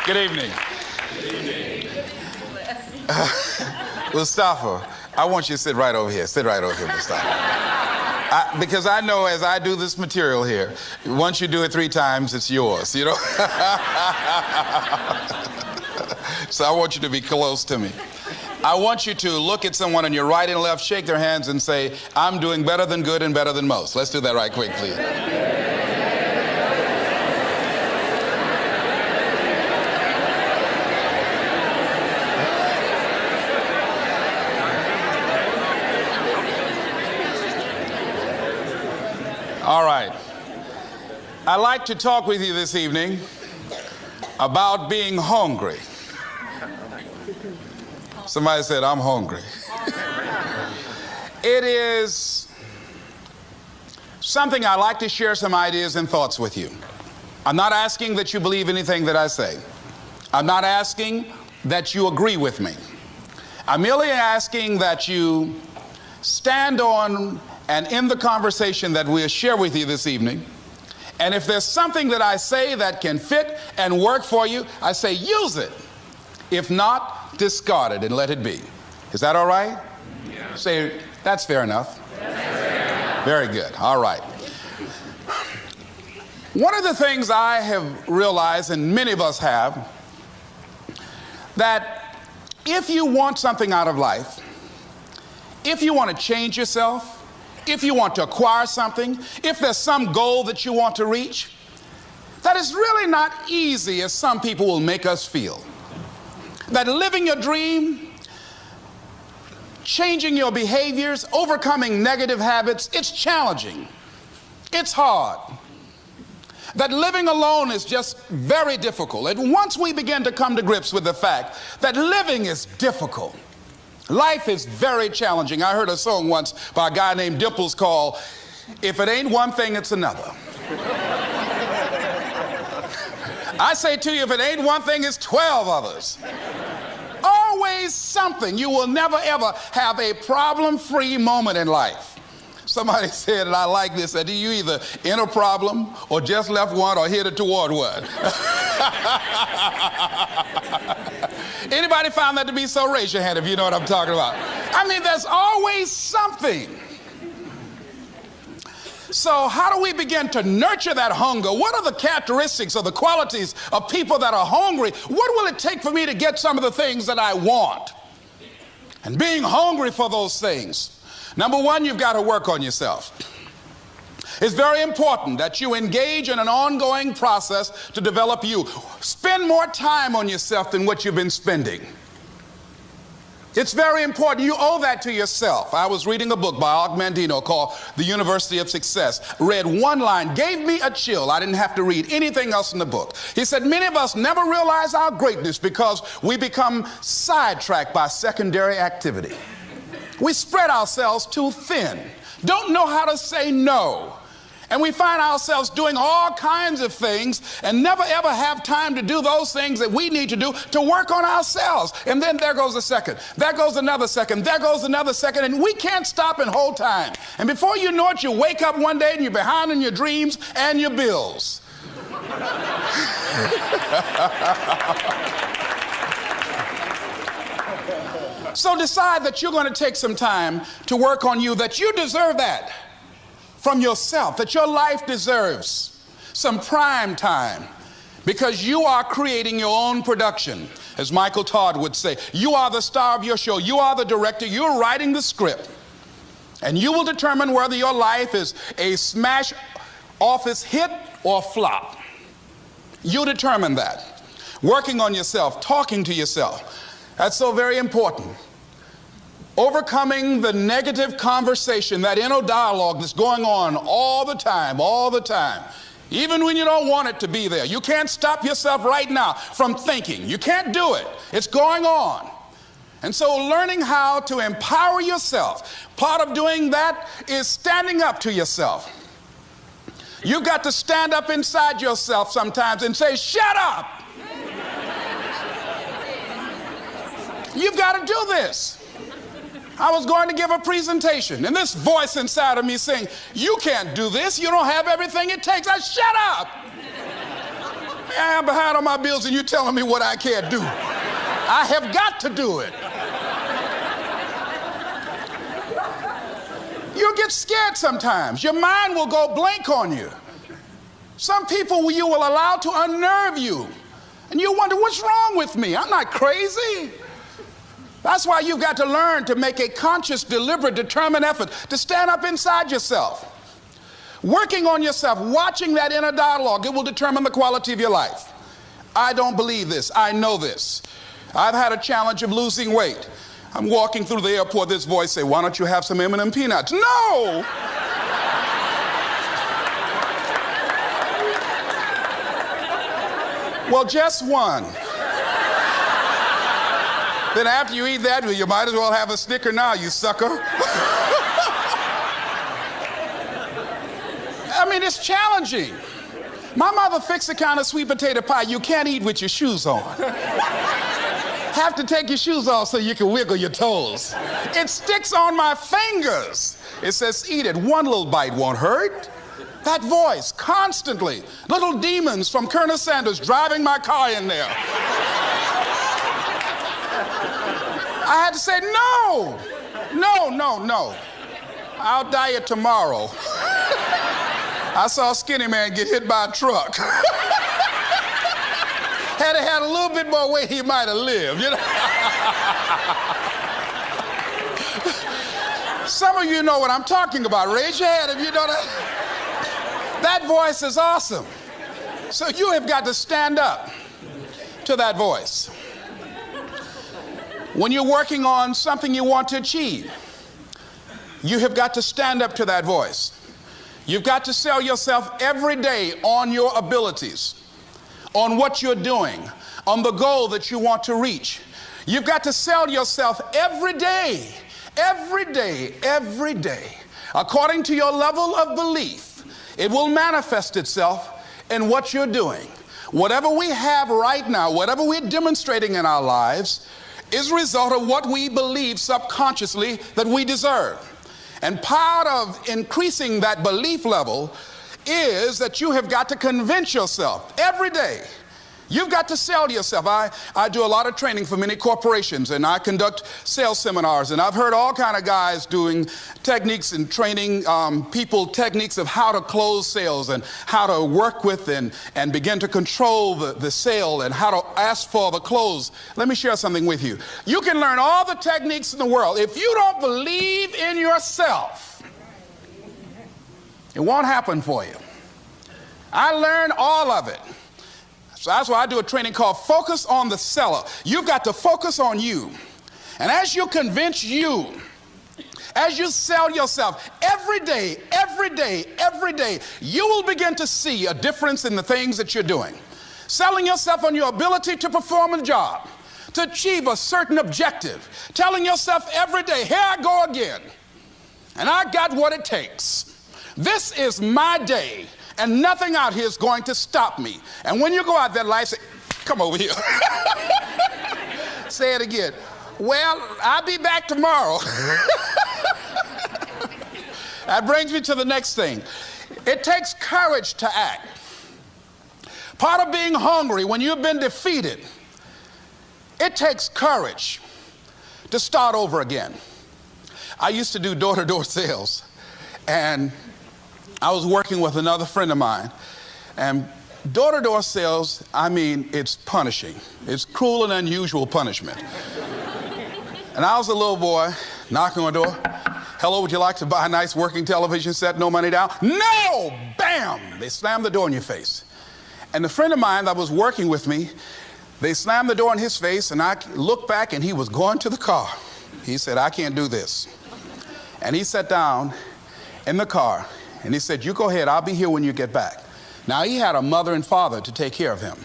Good evening. Mustafa, I want you to sit right over here. Sit right over here, Mustafa. Because I know as I do this material here, once you do it 3 times, it's yours, you know? So I want you to be close to me. I want you to look at someone on your right and left, shake their hands and say, I'm doing better than good and better than most. Let's do that right quick, please. All right. I'd like to talk with you this evening about being hungry. Somebody said, I'm hungry. It is something I like to share some ideas and thoughts with you. I'm not asking that you believe anything that I say. I'm not asking that you agree with me. I'm merely asking that you stand on and in the conversation that we'll share with you this evening, and if there's something that I say that can fit and work for you, I say use it. If not, discard it and let it be. Is that all right? Yeah. Say, that's fair enough. Very good. All right. One of the things I have realized, and many of us have, that if you want something out of life, if you want to change yourself, if you want to acquire something, if there's some goal that you want to reach, that is really not easy as some people will make us feel. That living your dream, changing your behaviors, overcoming negative habits, it's challenging. It's hard. That living alone is just very difficult. And once we begin to come to grips with the fact that living is difficult, life is very challenging. I heard a song once by a guy named Dimples called, If It Ain't One Thing, It's Another. I say to you, if it ain't one thing, it's 12 others. Always something. You will never ever have a problem-free moment in life. Somebody said, and I like this, that you either in a problem or just left one or headed toward one. Anybody found that to be so? Raise your hand if you know what I'm talking about. I mean, there's always something. So how do we begin to nurture that hunger? What are the characteristics or the qualities of people that are hungry? What will it take for me to get some of the things that I want? And being hungry for those things. Number one, you've got to work on yourself. It's very important that you engage in an ongoing process to develop you. Spend more time on yourself than what you've been spending. It's very important. You owe that to yourself. I was reading a book by Og Mandino called The University of Success. Read one line, gave me a chill. I didn't have to read anything else in the book. He said, many of us never realize our greatness because we become sidetracked by secondary activity. We spread ourselves too thin, don't know how to say no. And we find ourselves doing all kinds of things and never ever have time to do those things that we need to do to work on ourselves. And then there goes a second, there goes another second, there goes another second, and we can't stop and hold time. And before you know it, you wake up one day and you're behind on your dreams and your bills. So decide that you're going to take some time to work on you, that you deserve that from yourself, that your life deserves some prime time because you are creating your own production. As Michael Todd would say, you are the star of your show. You are the director. You're writing the script. And you will determine whether your life is a smash office hit or flop. You determine that. Working on yourself, talking to yourself. That's so very important. Overcoming the negative conversation, that inner dialogue that's going on all the time, even when you don't want it to be there. You can't stop yourself right now from thinking. You can't do it. It's going on. And so learning how to empower yourself, part of doing that is standing up to yourself. You've got to stand up inside yourself sometimes and say, shut up. You've got to do this. I was going to give a presentation, and this voice inside of me saying, you can't do this. You don't have everything it takes. I shut up. I am behind on my bills and you're telling me what I can't do. I have got to do it. You'll get scared sometimes. Your mind will go blank on you. Some people you will allow to unnerve you. And you wonder, what's wrong with me? I'm not crazy. That's why you've got to learn to make a conscious, deliberate, determined effort to stand up inside yourself. Working on yourself, watching that inner dialogue, it will determine the quality of your life. I don't believe this. I know this. I've had a challenge of losing weight. I'm walking through the airport, this voice say, why don't you have some M&M peanuts? No! Well, just one. Then after you eat that, you might as well have a Snicker now, you sucker. I mean, it's challenging. My mother fixed the kind of sweet potato pie you can't eat with your shoes on. Have to take your shoes off so you can wiggle your toes. It sticks on my fingers. It says, eat it. One little bite won't hurt. That voice, constantly. Little demons from Colonel Sanders driving my car in there. I had to say, no. I'll diet tomorrow. I saw a skinny man get hit by a truck. Had he had a little bit more weight, he might have lived, you know. Some of you know what I'm talking about. Raise your hand if you know that. That voice is awesome. So you have got to stand up to that voice. When you're working on something you want to achieve, you have got to stand up to that voice. You've got to sell yourself every day on your abilities, on what you're doing, on the goal that you want to reach. You've got to sell yourself every day, according to your level of belief. It will manifest itself in what you're doing. Whatever we have right now, whatever we're demonstrating in our lives, is a result of what we believe subconsciously that we deserve. And part of increasing that belief level is that you have got to convince yourself every day. You've got to sell yourself. I do a lot of training for many corporations, and I conduct sales seminars, and I've heard all kind of guys doing techniques and training people techniques of how to close sales and how to work with and begin to control the sale and how to ask for the close. Let me share something with you. You can learn all the techniques in the world. If you don't believe in yourself, it won't happen for you. I learned all of it. So that's why I do a training called Focus on the Seller. You've got to focus on you. And as you convince you, as you sell yourself every day, you will begin to see a difference in the things that you're doing. Selling yourself on your ability to perform a job, to achieve a certain objective. Telling yourself every day, here I go again. And I got what it takes. This is my day. And nothing out here is going to stop me. And when you go out there, life say, come over here. Say it again. Well, I'll be back tomorrow. That brings me to the next thing. It takes courage to act. Part of being hungry when you've been defeated, it takes courage to start over again. I used to do door-to-door sales, and I was working with another friend of mine, and door-to-door sales, I mean, it's punishing. It's cruel and unusual punishment. And I was a little boy knocking on the door. Hello, would you like to buy a nice working television set? No money down? No! Bam! They slammed the door in your face. And the friend of mine that was working with me, they slammed the door in his face, and I looked back, and he was going to the car. He said, I can't do this. And he sat down in the car, and he said, you go ahead, I'll be here when you get back. Now, he had a mother and father to take care of him.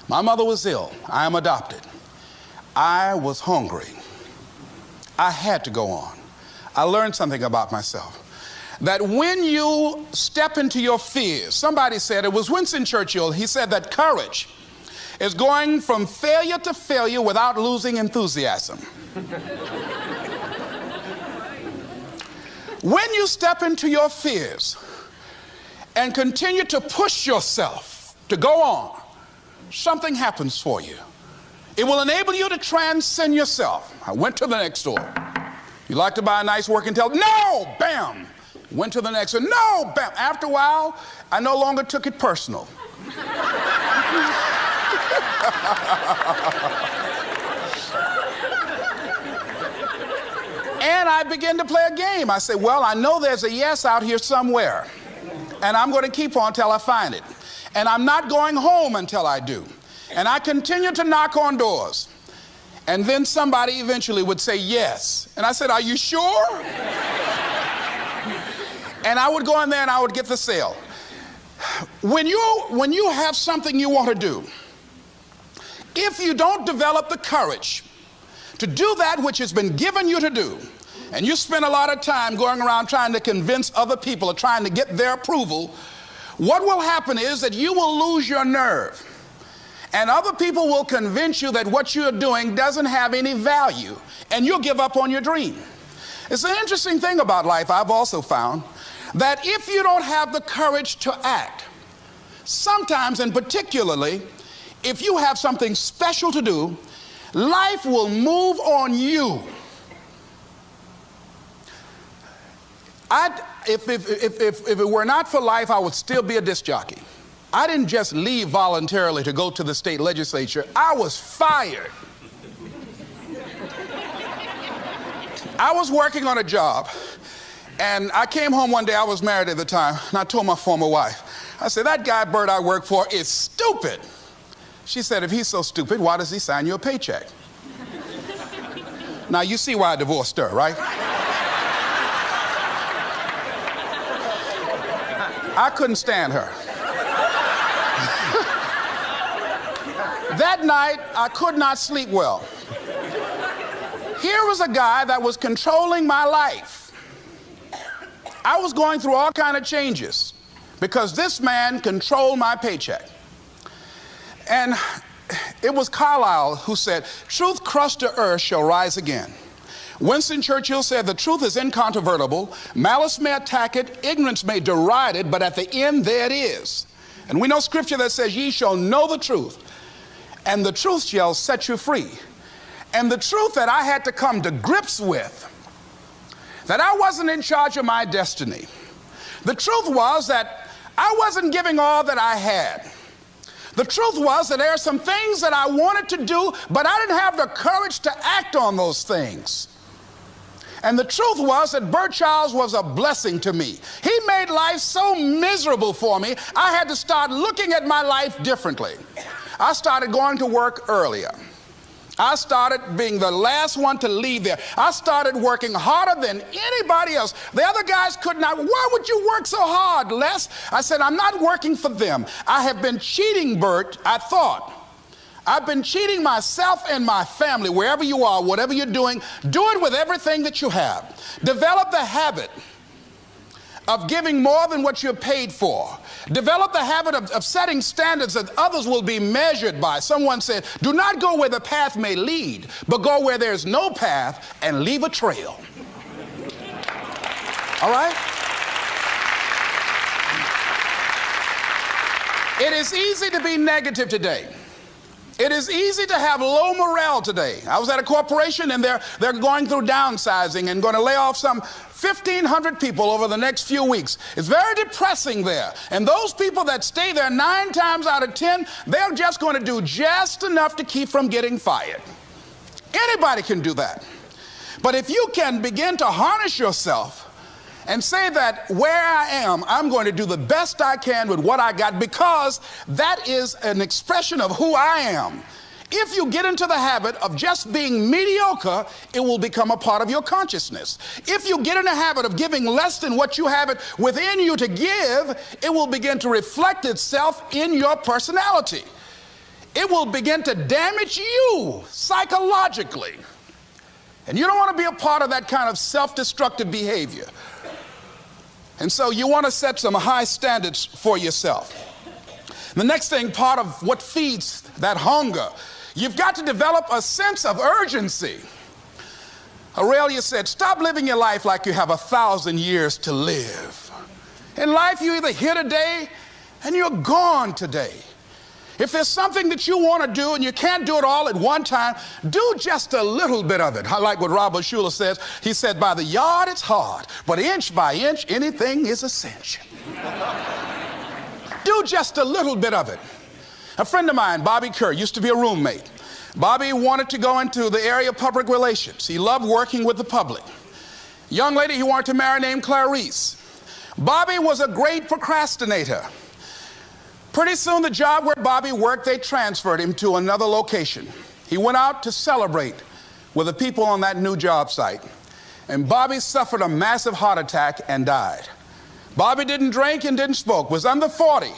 My mother was ill. I am adopted. I was hungry. I had to go on. I learned something about myself. That when you step into your fears, somebody said, it was Winston Churchill, he said that courage is going from failure to failure without losing enthusiasm. When you step into your fears and continue to push yourself to go on, something happens for you. It will enable you to transcend yourself. I went to the next store. You like to buy a nice working television? No! Bam! Went to the next store. No! Bam! After a while, I no longer took it personal. And I began to play a game. I said, well, I know there's a yes out here somewhere, and I'm going to keep on until I find it. And I'm not going home until I do. And I continue to knock on doors. And then somebody eventually would say yes. And I said, are you sure? And I would go in there and I would get the sale. When you have something you want to do, if you don't develop the courage to do that which has been given you to do, and you spend a lot of time going around trying to convince other people or trying to get their approval, what will happen is that you will lose your nerve. And other people will convince you that what you're doing doesn't have any value, and you'll give up on your dream. It's an interesting thing about life, I've also found, that if you don't have the courage to act, sometimes and particularly if you have something special to do, life will move on you. If it were not for life, I would still be a disc jockey. I didn't just leave voluntarily to go to the state legislature. I was fired. I was working on a job, and I came home one day. I was married at the time, and I told my former wife, I said, that guy Bert I work for is stupid. She said, if he's so stupid, why does he sign you a paycheck? Now, you see why I divorced her, right? I couldn't stand her. That night, I could not sleep well. Here was a guy that was controlling my life. I was going through all kinds of changes because this man controlled my paycheck. And it was Carlyle who said, truth crushed to earth shall rise again. Winston Churchill said, the truth is incontrovertible. Malice may attack it, ignorance may deride it, but at the end there it is. And we know scripture that says, ye shall know the truth, and the truth shall set you free. And the truth that I had to come to grips with, that I wasn't in charge of my destiny. The truth was that I wasn't giving all that I had. The truth was that there are some things that I wanted to do, but I didn't have the courage to act on those things. And the truth was that Bert Childs was a blessing to me. He made life so miserable for me, I had to start looking at my life differently. I started going to work earlier. I started being the last one to leave there. I started working harder than anybody else. The other guys could not. Why would you work so hard, Les? I said, I'm not working for them. I have been cheating, Bert, I thought. I've been cheating myself and my family. Wherever you are, whatever you're doing, do it with everything that you have. Develop the habit of giving more than what you're paid for. Develop the habit of setting standards that others will be measured by. Someone said, do not go where the path may lead, but go where there's no path and leave a trail. All right? It is easy to be negative today. It is easy to have low morale today. I was at a corporation and they're going through downsizing and going to lay off some 1,500 people over the next few weeks. It's very depressing there. And those people that stay there 9 times out of 10, they're just going to do just enough to keep from getting fired. Anybody can do that. But if you can begin to harness yourself and say that where I am, I'm going to do the best I can with what I got, because that is an expression of who I am. If you get into the habit of just being mediocre, it will become a part of your consciousness. If you get in the habit of giving less than what you have it within you to give, it will begin to reflect itself in your personality. It will begin to damage you psychologically. And you don't want to be a part of that kind of self-destructive behavior. And so you want to set some high standards for yourself. The next thing, part of what feeds that hunger, you've got to develop a sense of urgency. Aurelia said, stop living your life like you have 1,000 years to live. In life, you're either here today and you're gone today. If there's something that you want to do and you can't do it all at one time, do just a little bit of it. I like what Robert Schuller says. He said, by the yard it's hard, but inch by inch, anything is a cinch. Do just a little bit of it. A friend of mine, Bobby Kerr, used to be a roommate. Bobby wanted to go into the area of public relations. He loved working with the public. Young lady he wanted to marry named Clarice. Bobby was a great procrastinator. Pretty soon the job where Bobby worked, they transferred him to another location. He went out to celebrate with the people on that new job site. And Bobby suffered a massive heart attack and died. Bobby didn't drink and didn't smoke, was under 40,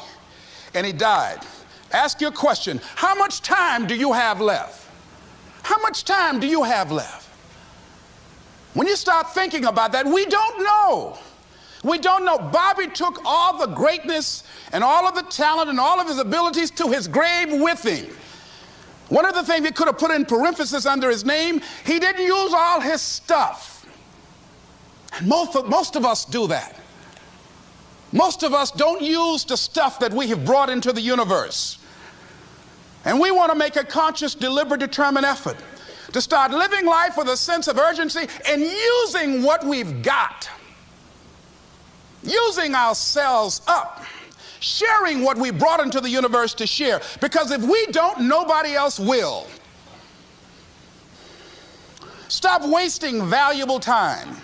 and he died. Ask your question, how much time do you have left? How much time do you have left? When you start thinking about that, we don't know. We don't know. Bobby took all the greatness and all of the talent and all of his abilities to his grave with him. One of the things he could have put in parentheses under his name, he didn't use all his stuff. And most of us do that. Most of us don't use the stuff that we have brought into the universe. And we want to make a conscious, deliberate, determined effort to start living life with a sense of urgency and using what we've got. Using ourselves up, sharing what we brought into the universe to share. Because if we don't, nobody else will. Stop wasting valuable time,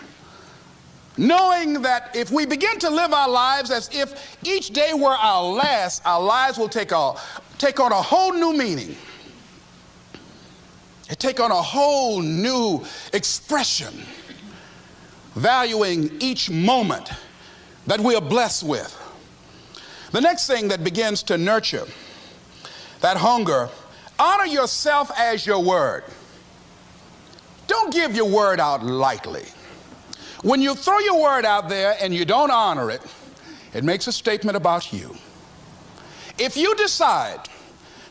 knowing that if we begin to live our lives as if each day were our last, our lives will take on a whole new meaning. It take on a whole new expression, valuing each moment that we are blessed with. The next thing that begins to nurture that hunger, honor yourself as your word. Don't give your word out lightly. When you throw your word out there and you don't honor it, it makes a statement about you. If you decide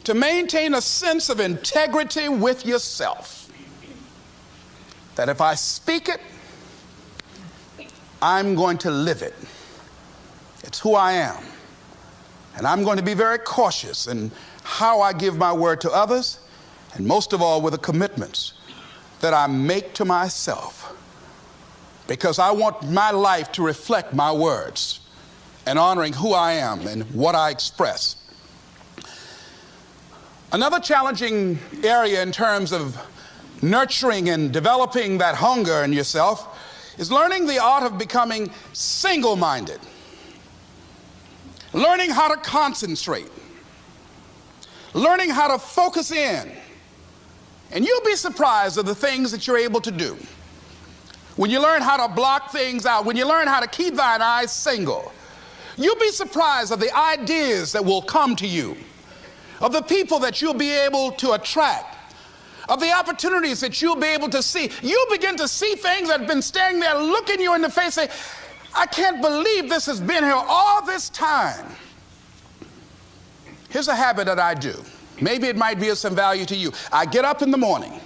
to maintain a sense of integrity with yourself, that if I speak it, I'm going to live it. It's who I am. And I'm going to be very cautious in how I give my word to others, and most of all with the commitments that I make to myself, because I want my life to reflect my words and honoring who I am and what I express. Another challenging area in terms of nurturing and developing that hunger in yourself is learning the art of becoming single-minded. Learning how to concentrate. Learning how to focus in. And you'll be surprised at the things that you're able to do. When you learn how to block things out, when you learn how to keep thine eyes single, you'll be surprised at the ideas that will come to you, of the people that you'll be able to attract, of the opportunities that you'll be able to see. You'll begin to see things that have been standing there looking you in the face, say, I can't believe this has been here all this time. Here's a habit that I do. Maybe it might be of some value to you. I get up in the morning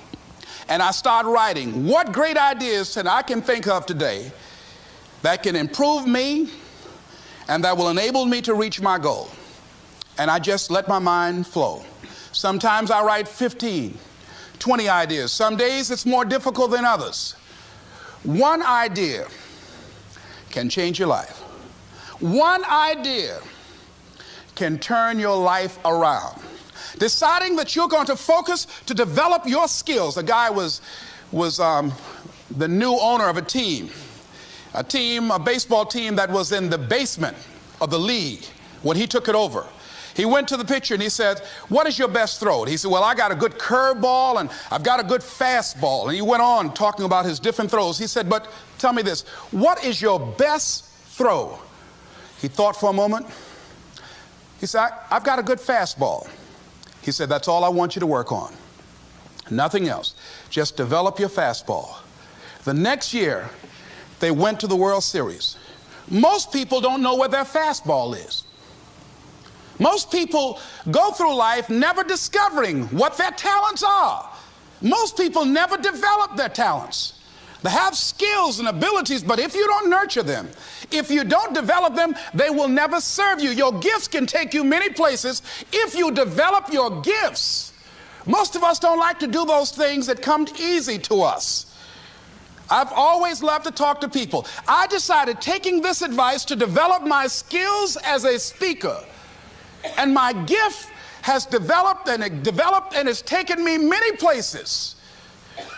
and I start writing what great ideas that I can think of today that can improve me and that will enable me to reach my goal. And I just let my mind flow. Sometimes I write 15, 20 ideas. Some days it's more difficult than others. One idea can change your life. One idea can turn your life around. Deciding that you're going to focus to develop your skills. A guy was the new owner of a baseball team that was in the basement of the league when he took it over. He went to the pitcher and he said, what is your best throw? And he said, well, I got a good curveball and I've got a good fastball. And he went on talking about his different throws. He said, but tell me this, what is your best throw? He thought for a moment. He said, I've got a good fastball. He said, that's all I want you to work on. Nothing else. Just develop your fastball. The next year, they went to the World Series. Most people don't know where their fastball is. Most people go through life never discovering what their talents are. Most people never develop their talents. They have skills and abilities, but if you don't nurture them, if you don't develop them, they will never serve you. Your gifts can take you many places if you develop your gifts. Most of us don't like to do those things that come easy to us. I've always loved to talk to people. I decided, taking this advice, to develop my skills as a speaker. And my gift has developed and it's taken me many places.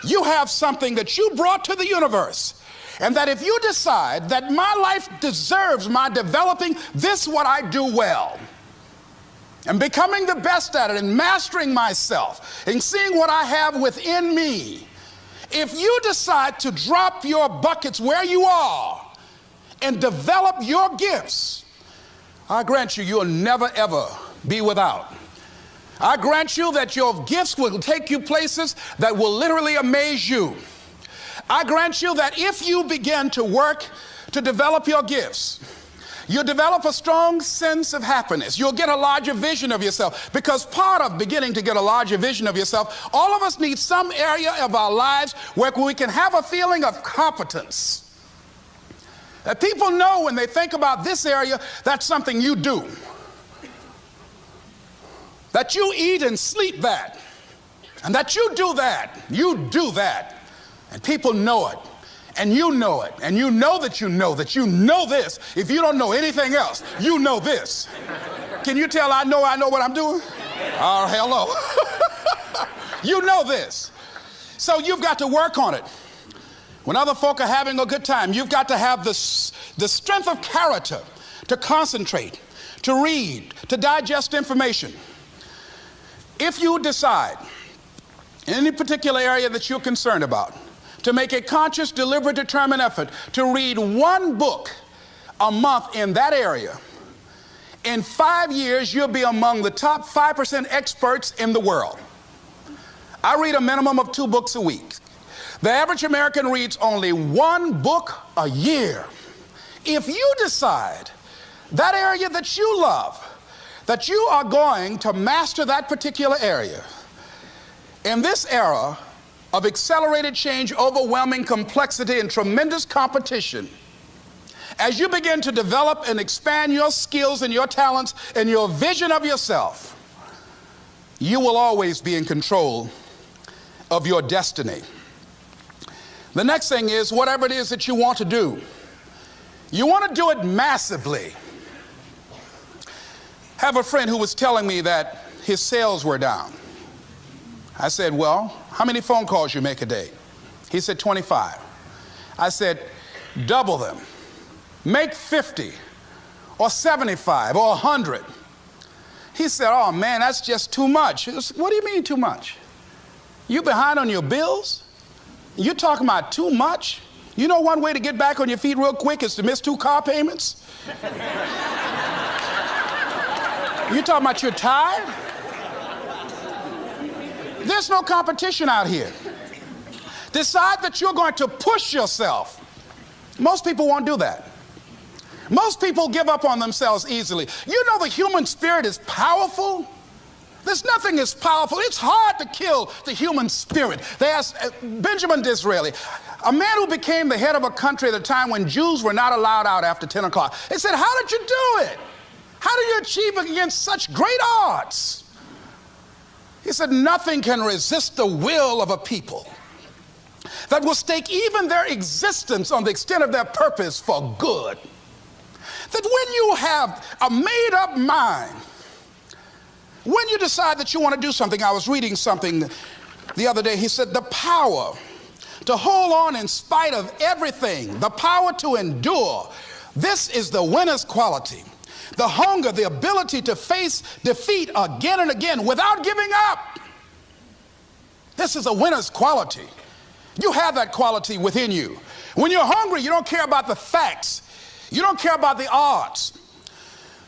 You have something that you brought to the universe, and that if you decide that my life deserves my developing this, what I do well, and becoming the best at it, and mastering myself, and seeing what I have within me, if you decide to drop your buckets where you are and develop your gifts, I grant you, you'll never ever be without. I grant you that your gifts will take you places that will literally amaze you. I grant you that if you begin to work to develop your gifts, you'll develop a strong sense of happiness. You'll get a larger vision of yourself, because part of beginning to get a larger vision of yourself, all of us need some area of our lives where we can have a feeling of competence. That people know when they think about this area, that's something you do. That you eat and sleep that, and that you do that, and people know it, and you know it, and you know that you know this. If you don't know anything else, you know this. Can you tell I know what I'm doing? Oh, hello. You know this. So you've got to work on it. When other folk are having a good time, you've got to have the strength of character to concentrate, to read, to digest information. If you decide in any particular area that you're concerned about to make a conscious, deliberate, determined effort to read one book a month in that area, in 5 years, you'll be among the top 5% experts in the world. I read a minimum of 2 books a week. The average American reads only 1 book a year. If you decide that area that you love, that you are going to master that particular area, in this era of accelerated change, overwhelming complexity, and tremendous competition, as you begin to develop and expand your skills and your talents and your vision of yourself, you will always be in control of your destiny. The next thing is, whatever it is that you want to do, you want to do it massively. I have a friend who was telling me that his sales were down. I said, well, how many phone calls you make a day? He said, 25. I said, double them. Make 50 or 75 or 100. He said, oh man, that's just too much. I said, what do you mean too much? You behind on your bills? You're talking about too much? You know one way to get back on your feet real quick is to miss 2 car payments? You talking about you're tired? There's no competition out here. Decide that you're going to push yourself. Most people won't do that. Most people give up on themselves easily. You know the human spirit is powerful. There's nothing as powerful. It's hard to kill the human spirit. They asked Benjamin Disraeli, a man who became the head of a country at a time when Jews were not allowed out after 10 o'clock. They said, how did you do it? How do you achieve it against such great odds? He said, nothing can resist the will of a people that will stake even their existence on the extent of their purpose for good. That when you have a made-up mind, when you decide that you want to do something, I was reading something the other day, he said, the power to hold on in spite of everything, the power to endure, this is the winner's quality. The hunger, the ability to face defeat again and again without giving up. This is a winner's quality. You have that quality within you. When you're hungry, you don't care about the facts. You don't care about the odds.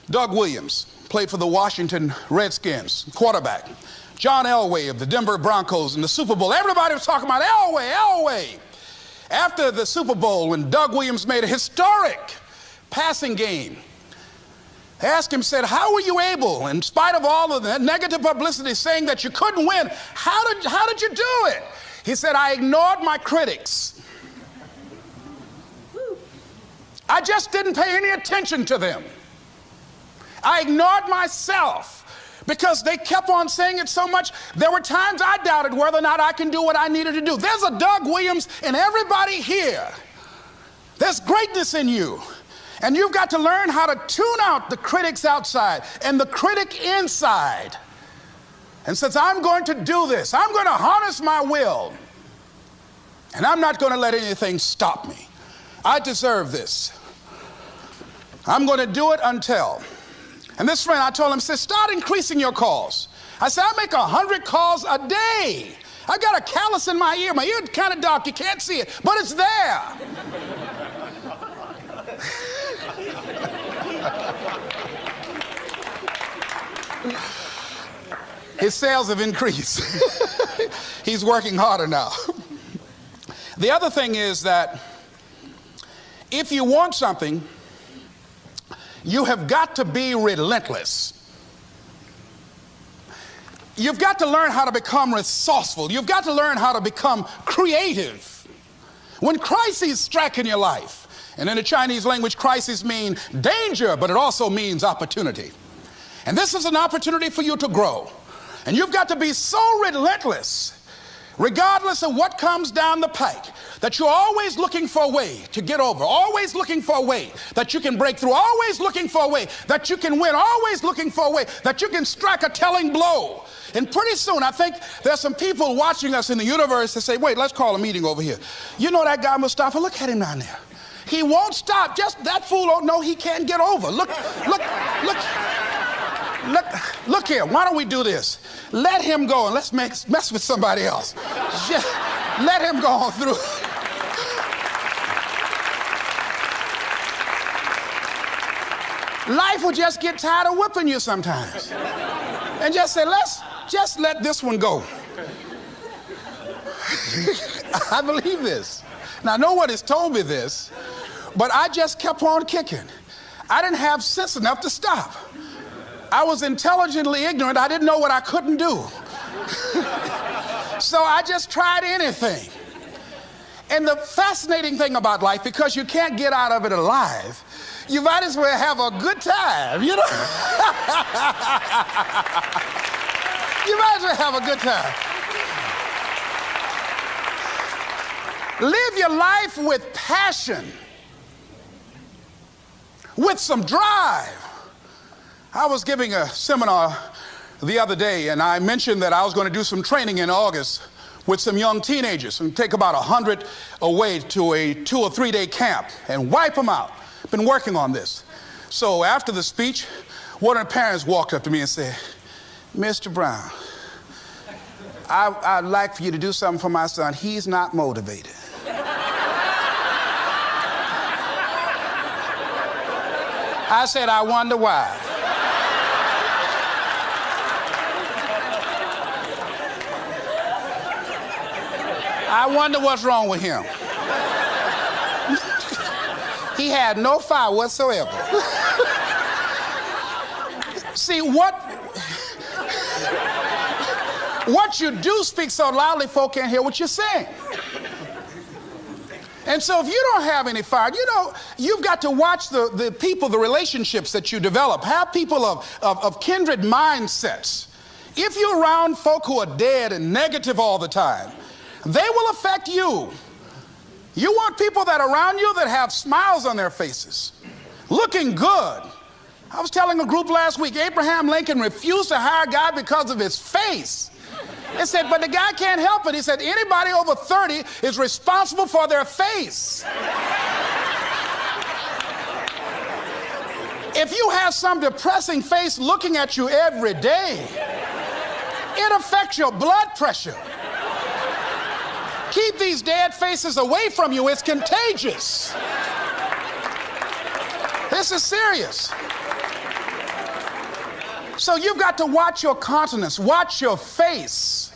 Doug Williams played for the Washington Redskins, quarterback. John Elway of the Denver Broncos in the Super Bowl. Everybody was talking about Elway. After the Super Bowl, when Doug Williams made a historic passing game, they asked him, said, how were you able, in spite of all of the negative publicity saying that you couldn't win, how did you do it? He said, I ignored my critics. I just didn't pay any attention to them. I ignored myself because they kept on saying it so much. There were times I doubted whether or not I can do what I needed to do. There's a Doug Williams in everybody here. There's greatness in you. And you've got to learn how to tune out the critics outside and the critic inside. And since I'm going to do this, I'm going to harness my will. And I'm not going to let anything stop me. I deserve this. I'm going to do it until. And this friend, I told him, said, start increasing your calls. I said, I make 100 calls a day. I got a callus in my ear. My ear is kind of dark. You can't see it, but it's there. His sales have increased. He's working harder now. The other thing is that if you want something, you have got to be relentless. You've got to learn how to become resourceful. You've got to learn how to become creative. When crises strike in your life, and in the Chinese language, crises mean danger, but it also means opportunity. And this is an opportunity for you to grow. And you've got to be so relentless, regardless of what comes down the pike, that you're always looking for a way to get over, always looking for a way that you can break through, always looking for a way that you can win, always looking for a way that you can strike a telling blow. And pretty soon, I think there's some people watching us in the universe that say, wait, let's call a meeting over here. You know that guy Mustafa? Look at him down there. He won't stop. Just that fool don't know he can't get over. Look here. Why don't we do this? Let him go and let's mess with somebody else. Just let him go on through. Life will just get tired of whipping you sometimes. And just say, let's just let this one go. I believe this. Now, no one has told me this, but I just kept on kicking. I didn't have sense enough to stop. I was intelligently ignorant. I didn't know what I couldn't do. So I just tried anything. And the fascinating thing about life, because you can't get out of it alive, you might as well have a good time, you know? You might as well have a good time. Live your life with passion, with some drive. I was giving a seminar the other day, and I mentioned that I was going to do some training in August with some young teenagers and take about 100 away to a 2 or 3 day camp and wipe them out. Been working on this. So after the speech, one of the parents walked up to me and said, Mr. Brown, I'd like for you to do something for my son. He's not motivated. I said, I wonder why. I wonder what's wrong with him. He had no fire whatsoever. See, what you do speak so loudly, folk can't hear what you're saying. And so if you don't have any fire, you know, you've got to watch the people, the relationships that you develop. Have people of kindred mindsets. If you're around folk who are dead and negative all the time, they will affect you. You want people that are around you that have smiles on their faces, looking good. I was telling a group last week, Abraham Lincoln refused to hire a guy because of his face. They said, but the guy can't help it. He said, anybody over 30 is responsible for their face. If you have some depressing face looking at you every day, it affects your blood pressure. Keep these dead faces away from you. It's contagious. This is serious. So you've got to watch your countenance, watch your face,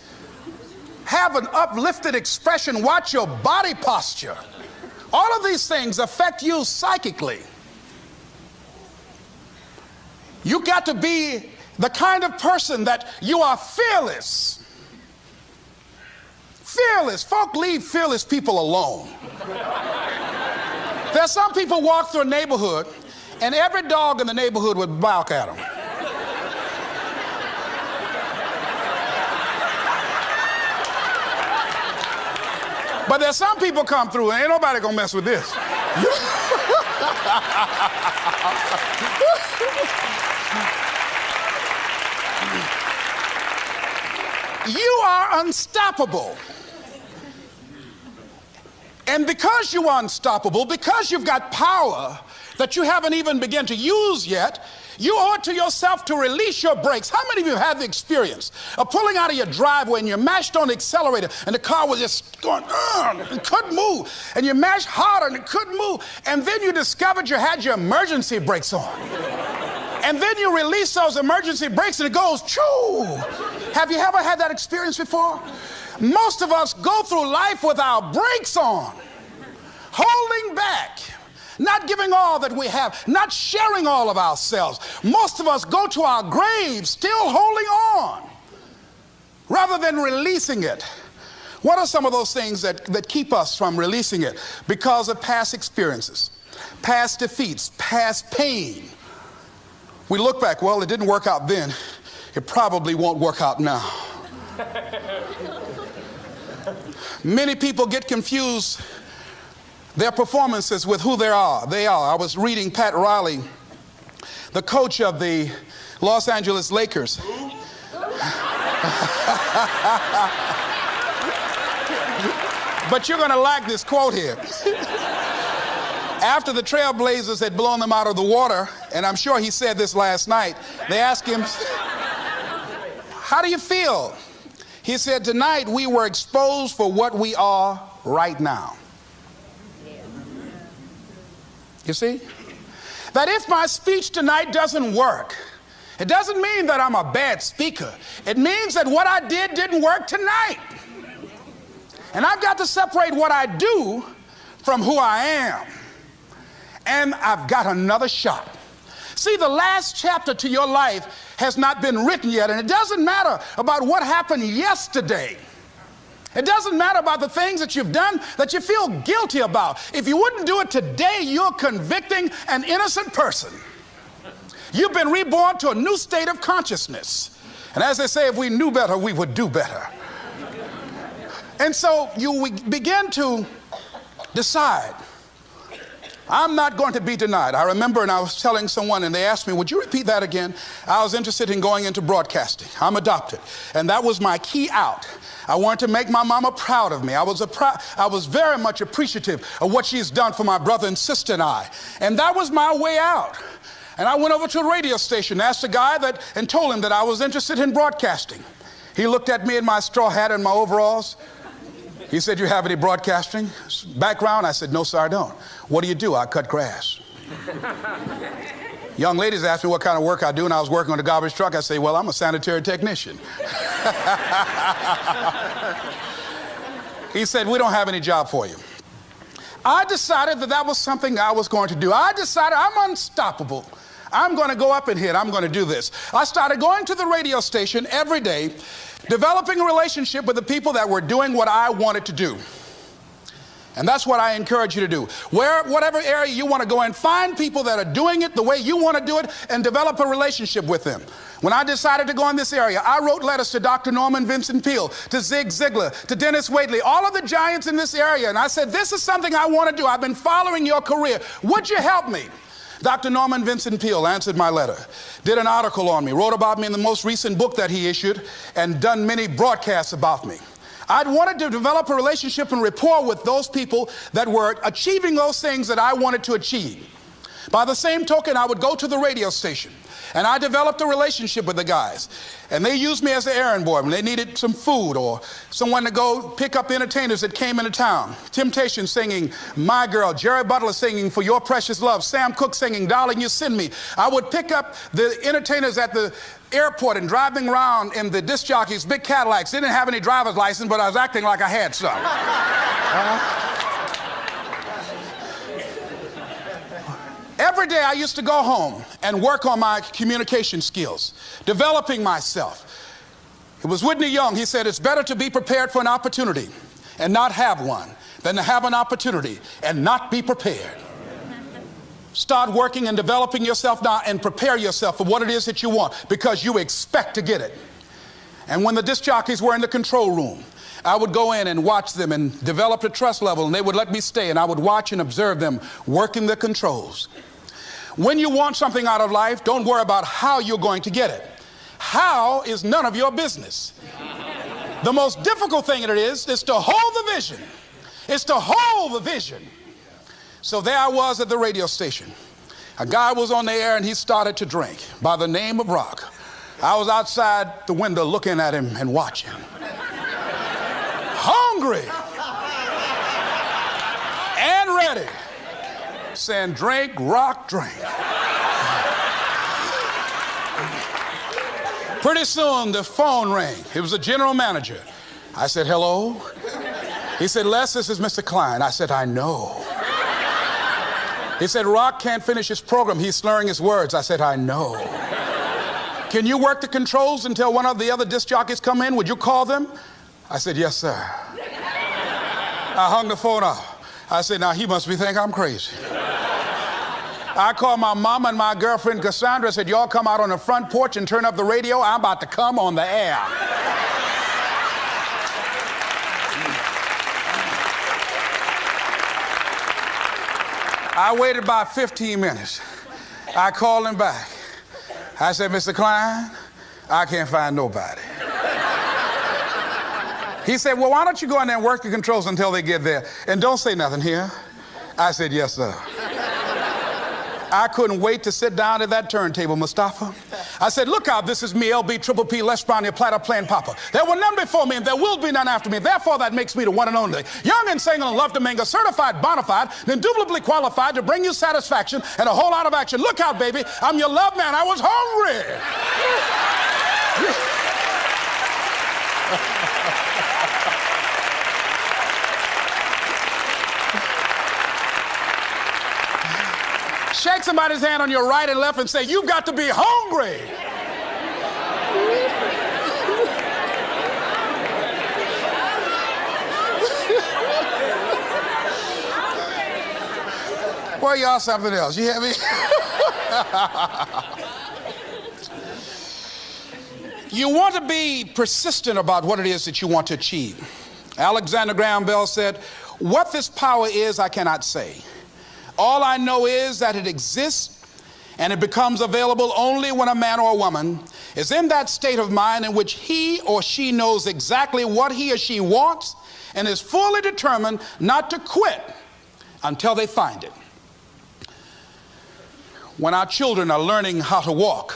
have an uplifted expression, watch your body posture. All of these things affect you psychically. You've got to be the kind of person that you are fearless. Fearless. Folk leave fearless people alone. There's some people walk through a neighborhood and every dog in the neighborhood would bark at them. But there's some people come through and ain't nobody gonna mess with this. You are unstoppable. And because you are unstoppable, because you've got power that you haven't even begun to use yet, you owe it to yourself to release your brakes. How many of you have the experience of pulling out of your driveway and you mashed on the accelerator and the car was just going, and couldn't move, and you mashed harder and it couldn't move, and then you discovered you had your emergency brakes on. And then you release those emergency brakes and it goes, choo! Have you ever had that experience before? Most of us go through life with our brakes on, holding back, not giving all that we have, not sharing all of ourselves. Most of us go to our graves still holding on rather than releasing it. What are some of those things that keep us from releasing it? Because of past experiences, past defeats, past pain. We look back, well, it didn't work out then. It probably won't work out now. Many people get confused their performances with who they are. I was reading Pat Riley, the coach of the Los Angeles Lakers. But you're going to like this quote here. After the Trailblazers had blown them out of the water, and I'm sure he said this last night, they asked him, how do you feel? He said, tonight we were exposed for what we are right now. You see? That if my speech tonight doesn't work, it doesn't mean that I'm a bad speaker. It means that what I didn't work tonight. And I've got to separate what I do from who I am. And I've got another shot. See, the last chapter to your life has not been written yet, and it doesn't matter about what happened yesterday. It doesn't matter about the things that you've done that you feel guilty about. If you wouldn't do it today, you're convicting an innocent person. You've been reborn to a new state of consciousness. And as they say, if we knew better, we would do better. And so you begin to decide, I'm not going to be denied. I remember, and I was telling someone, and they asked me, would you repeat that again? I was interested in going into broadcasting. I'm adopted. And that was my key out. I wanted to make my mama proud of me. I was very much appreciative of what she's done for my brother and sister and I. And that was my way out. And I went over to a radio station, asked a guy and told him that I was interested in broadcasting. He looked at me in my straw hat and my overalls. He said, you have any broadcasting background? I said, no, sir, I don't. What do you do? I cut grass. Young ladies asked me what kind of work I do, and I was working on a garbage truck. I say, well, I'm a sanitary technician. He said, we don't have any job for you. I decided that was something I was going to do. I decided I'm unstoppable. I'm going to go up in here and I'm going to do this. I started going to the radio station every day, developing a relationship with the people that were doing what I wanted to do. And that's what I encourage you to do. Whatever area you want to go in, find people that are doing it the way you want to do it and develop a relationship with them. When I decided to go in this area, I wrote letters to Dr. Norman Vincent Peale, to Zig Ziglar, to Dennis Waitley, all of the giants in this area. And I said, this is something I want to do. I've been following your career. Would you help me? Dr. Norman Vincent Peale answered my letter, did an article on me, wrote about me in the most recent book that he issued, and done many broadcasts about me. I'd wanted to develop a relationship and rapport with those people that were achieving those things that I wanted to achieve. By the same token, I would go to the radio station, and I developed a relationship with the guys. And they used me as an errand boy when they needed some food or someone to go pick up entertainers that came into town. Temptation singing My Girl, Jerry Butler singing For Your Precious Love, Sam Cooke singing Darling You Send Me. I would pick up the entertainers at the airport and driving around in the disc jockeys, big Cadillacs. They didn't have any driver's license, but I was acting like I had some. Every day I used to go home and work on my communication skills, developing myself. It was Whitney Young. He said, it's better to be prepared for an opportunity and not have one than to have an opportunity and not be prepared. Start working and developing yourself now and prepare yourself for what it is that you want, because you expect to get it. And when the disc jockeys were in the control room, I would go in and watch them and develop a trust level, and they would let me stay, and I would watch and observe them working the controls. When you want something out of life, don't worry about how you're going to get it. How is none of your business. The most difficult thing it is to hold the vision. It's to hold the vision. So there I was at the radio station. A guy was on the air and he started to drink by the name of Rock. I was outside the window looking at him and watching. Hungry and ready, saying, drink, Rock, drink. Pretty soon the phone rang. It was the general manager. I said, hello? He said, Les, this is Mr. Klein. I said, I know. He said, Rock can't finish his program. He's slurring his words. I said, I know. Can you work the controls until one of the other disc jockeys come in? Would you call them? I said, yes, sir. I hung the phone up. I said, now he must be thinking I'm crazy. I called my mom and my girlfriend Cassandra. Said, y'all come out on the front porch and turn up the radio. I'm about to come on the air. I waited about 15 minutes. I called him back. I said, Mr. Klein, I can't find nobody. He said, well, why don't you go in there and work the controls until they get there? And don't say nothing here. I said, yes, sir. I couldn't wait to sit down at that turntable, Mustafa. I said, look out, this is me, LB, Triple P, Les Brown, your platter playing Papa. There were none before me, and there will be none after me. Therefore, that makes me the one and only. Young and single and love to mingle, certified, bona fide, and indubitably qualified to bring you satisfaction and a whole lot of action. Look out, baby, I'm your love man. I was hungry. Shake somebody's hand on your right and left and say, you've got to be hungry. Well, y'all something else. You hear me? You want to be persistent about what it is that you want to achieve. Alexander Graham Bell said, what this power is, I cannot say. All I know is that it exists, and it becomes available only when a man or a woman is in that state of mind in which he or she knows exactly what he or she wants and is fully determined not to quit until they find it. When our children are learning how to walk,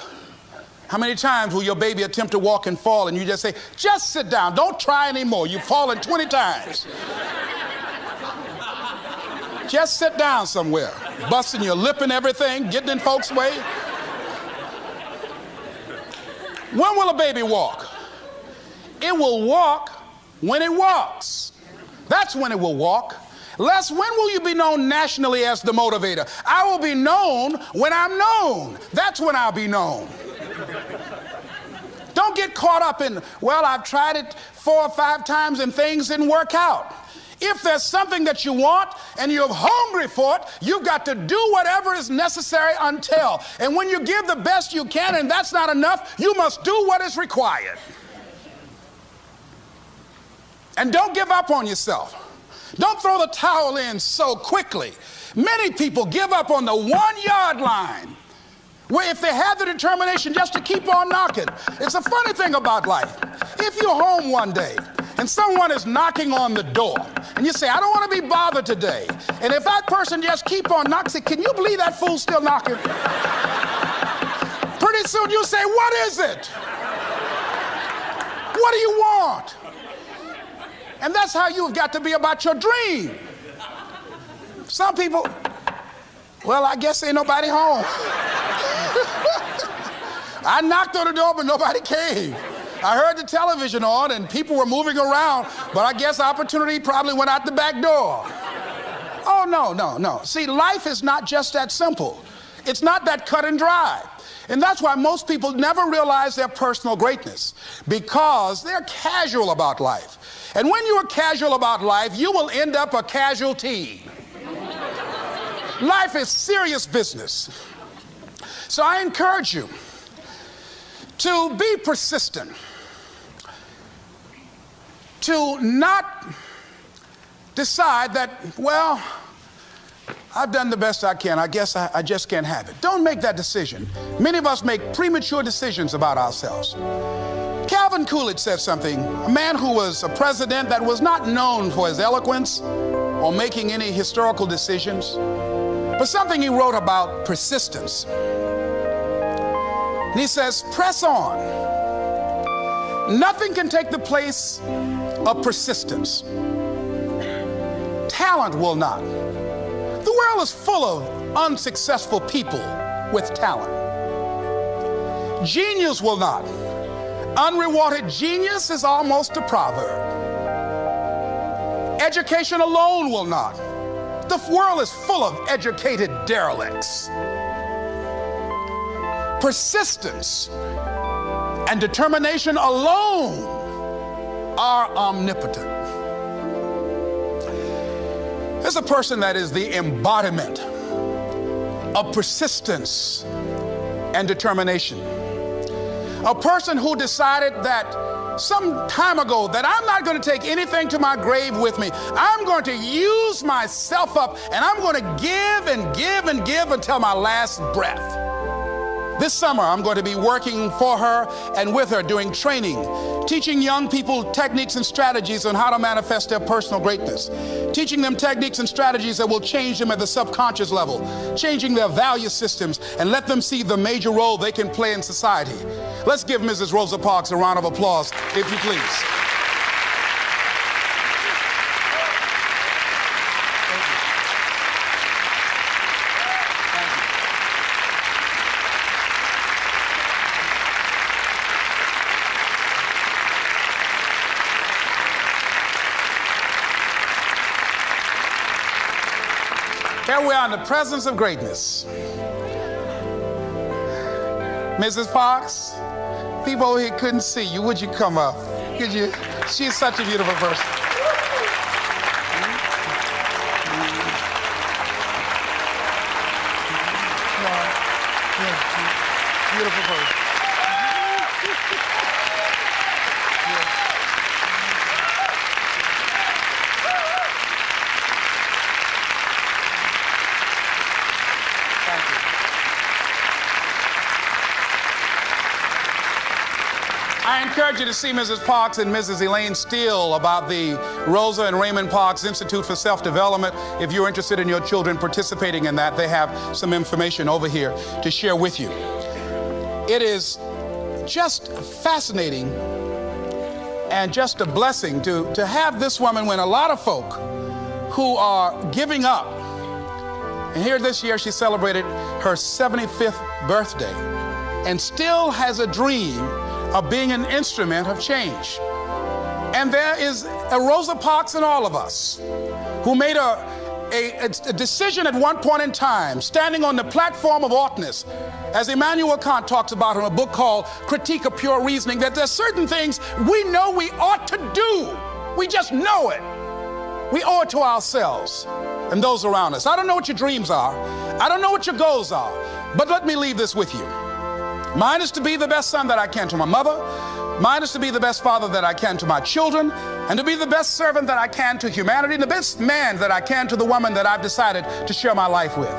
how many times will your baby attempt to walk and fall and you just say, just sit down, don't try anymore, you've fallen 20 times. Just sit down somewhere, busting your lip and everything, getting in folks' way. When will a baby walk? It will walk when it walks. That's when it will walk. Les, when will you be known nationally as the motivator? I will be known when I'm known. That's when I'll be known. Don't get caught up in, well, I've tried it 4 or 5 times and things didn't work out. If there's something that you want and you're hungry for it, you've got to do whatever is necessary until. And when you give the best you can and that's not enough, you must do what is required. And don't give up on yourself. Don't throw the towel in so quickly. Many people give up on the 1-yard line, where if they have the determination just to keep on knocking. It's a funny thing about life. If you're home one day and someone is knocking on the door and you say, I don't want to be bothered today. And if that person just keep on knocking, say, can you believe that fool's still knocking? Pretty soon you say, what is it? What do you want? And that's how you've got to be about your dream. Some people, well, I guess ain't nobody home. I knocked on the door, but nobody came. I heard the television on and people were moving around, but I guess opportunity probably went out the back door. Oh, no. See, life is not just that simple. It's not that cut and dry. And that's why most people never realize their personal greatness, because they're casual about life. And when you are casual about life, you will end up a casualty. Life is serious business. So I encourage you to be persistent, to not decide that, well, I've done the best I can. I guess I just can't have it. Don't make that decision. Many of us make premature decisions about ourselves. Calvin Coolidge said something, a man who was a president that was not known for his eloquence or making any historical decisions, but something he wrote about persistence. And he says, press on. Nothing can take the place of persistence. Talent will not. The world is full of unsuccessful people with talent. Genius will not. Unrewarded genius is almost a proverb. Education alone will not. The world is full of educated derelicts. Persistence and determination alone are omnipotent. There's a person that is the embodiment of persistence and determination. A person who decided that some time ago that I'm not going to take anything to my grave with me. I'm going to use myself up, and I'm going to give and give and give until my last breath. This summer, I'm going to be working for her and with her doing training, teaching young people techniques and strategies on how to manifest their personal greatness, teaching them techniques and strategies that will change them at the subconscious level, changing their value systems, and let them see the major role they can play in society. Let's give Mrs. Rosa Parks a round of applause, if you please. Here we are in the presence of greatness. Mrs. Parks, people over here couldn't see you. Would you come up? Could you? She's such a beautiful person. Beautiful person. I encourage you to see Mrs. Parks and Mrs. Elaine Steele about the Rosa and Raymond Parks Institute for Self-Development. If you're interested in your children participating in that, they have some information over here to share with you. It is just fascinating and just a blessing to have this woman when a lot of folk who are giving up. And here this year she celebrated her 75th birthday and still has a dream of being an instrument of change. And there is a Rosa Parks in all of us who made a decision at one point in time, standing on the platform of oughtness, as Immanuel Kant talks about in a book called Critique of Pure Reasoning, that there's certain things we know we ought to do. We just know it. We owe it to ourselves and those around us. I don't know what your dreams are. I don't know what your goals are. But let me leave this with you. Mine is to be the best son that I can to my mother. Mine is to be the best father that I can to my children, and to be the best servant that I can to humanity, and the best man that I can to the woman that I've decided to share my life with.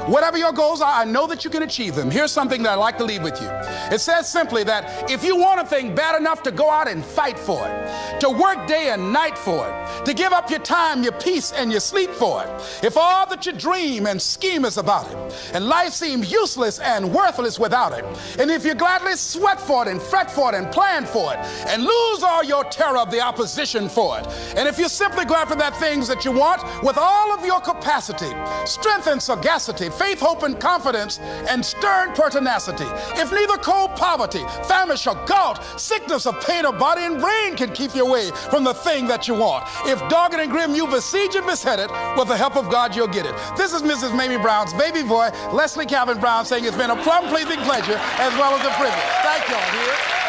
Whatever your goals are, I know that you can achieve them. Here's something that I'd like to leave with you. It says simply that if you want a thing bad enough to go out and fight for it, to work day and night for it, to give up your time, your peace, and your sleep for it, if all that you dream and scheme is about it, and life seems useless and worthless without it, and if you gladly sweat for it and fret for it and plan for it, and lose all your terror of the opposition for it, and if you simply go after that things that you want with all of your capacity, strength and sagacity, faith, hope, and confidence, and stern pertinacity, if neither cold poverty, famish, or gout, sickness of pain of body and brain can keep you away from the thing that you want, if dogged and grim you besiege and beset it, with the help of God you'll get it. This is Mrs. Mamie Brown's baby boy, Leslie Calvin Brown, saying it's been a plum pleasing pleasure as well as a privilege. Thank you all.